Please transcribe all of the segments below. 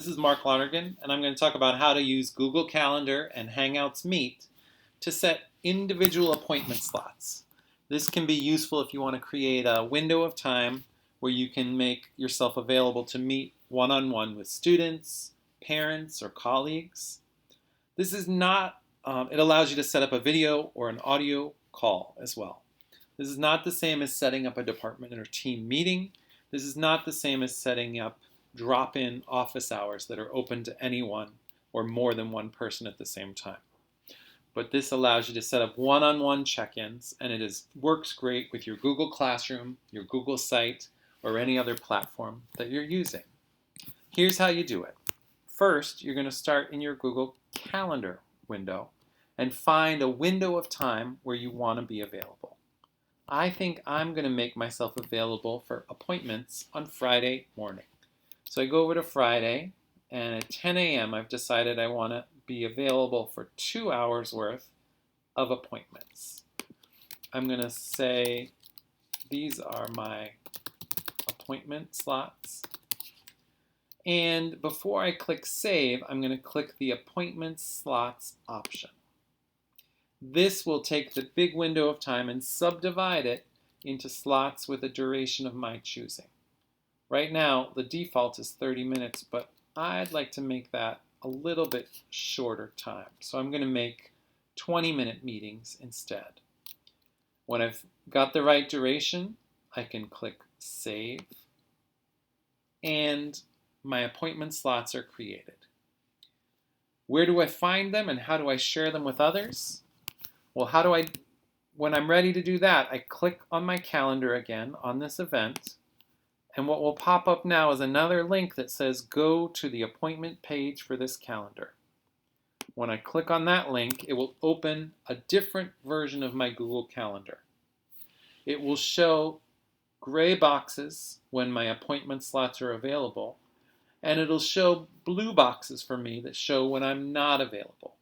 This is Mark Lonergan, and I'm going to talk about how to use Google Calendar and Hangouts Meet to set individual appointment slots. This can be useful if you want to create a window of time where you can make yourself available to meet one-on-one with students, parents, or colleagues. This is not, it allows you to set up a video or an audio call as well. This is not the same as setting up a department or team meeting. This is not the same as setting up drop-in office hours that are open to anyone or more than one person at the same time. But this allows you to set up one-on-one check-ins, and works great with your Google Classroom, your Google Site, or any other platform that you're using. Here's how you do it. First, you're going to start in your Google Calendar window and find a window of time where you want to be available. I think I'm going to make myself available for appointments on Friday morning. So I go over to Friday, and at 10 a.m. I've decided I want to be available for 2 hours worth of appointments. I'm going to say these are my appointment slots. And before I click Save, I'm going to click the Appointment Slots option. This will take the big window of time and subdivide it into slots with a duration of my choosing. Right now, the default is 30 minutes, but I'd like to make that a little bit shorter time. So I'm going to make 20-minute meetings instead. When I've got the right duration, I can click Save, and my appointment slots are created. Where do I find them and how do I share them with others? Well, when I'm ready to do that, I click on my calendar again on this event, and what will pop up now is another link that says go to the appointment page for this calendar. When I click on that link, it will open a different version of my Google Calendar. It will show gray boxes when my appointment slots are available, and it'll show blue boxes for me that show when I'm not available.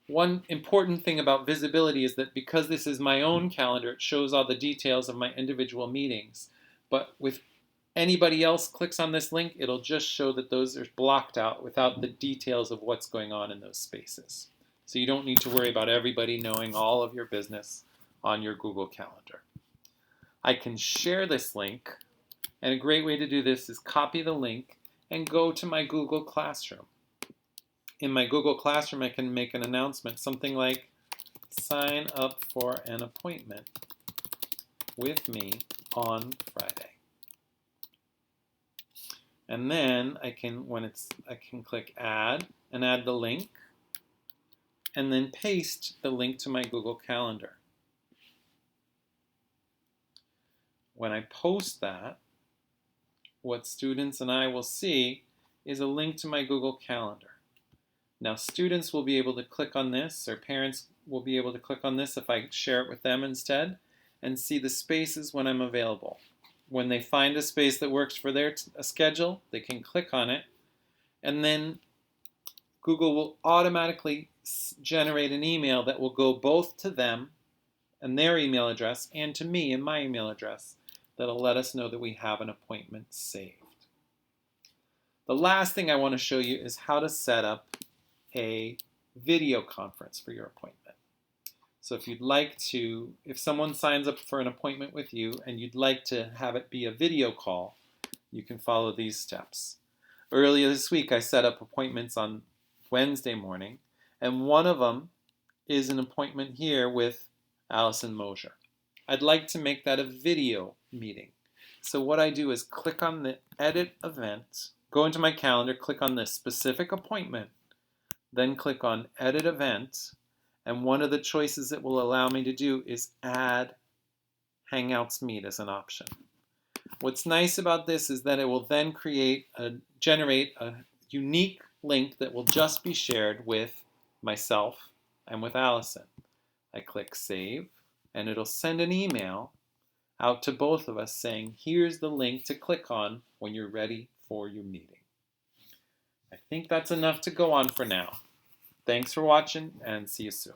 One important thing about visibility is that because this is my own calendar, it shows all the details of my individual meetings. But with anybody else clicks on this link, it'll just show that those are blocked out without the details of what's going on in those spaces. So you don't need to worry about everybody knowing all of your business on your Google Calendar. I can share this link, and a great way to do this is copy the link and go to my Google Classroom. In my Google Classroom, I can make an announcement, something like, sign up for an appointment with me on Friday. And then I can click add and add the link, and then paste the link to my Google Calendar. When I post that, what students and I will see is a link to my Google Calendar. Now students will be able to click on this, or parents will be able to click on this if I share it with them instead, and see the spaces when I'm available. When they find a space that works for their schedule, they can click on it, and then Google will automatically generate an email that will go both to them and their email address and to me and my email address that'll let us know that we have an appointment saved. The last thing I want to show you is how to set up a video conference for your appointment. So if someone signs up for an appointment with you and you'd like to have it be a video call, you can follow these steps. Earlier this week, I set up appointments on Wednesday morning, and one of them is an appointment here with Allison Mosier. I'd like to make that a video meeting. So what I do is click on the Edit Event, go into my calendar, click on this specific appointment, then click on Edit Event, and one of the choices it will allow me to do is add Hangouts Meet as an option. What's nice about this is that it will then generate a unique link that will just be shared with myself and with Allison. I click Save, and it'll send an email out to both of us saying, here's the link to click on when you're ready for your meeting. I think that's enough to go on for now. Thanks for watching, and see you soon.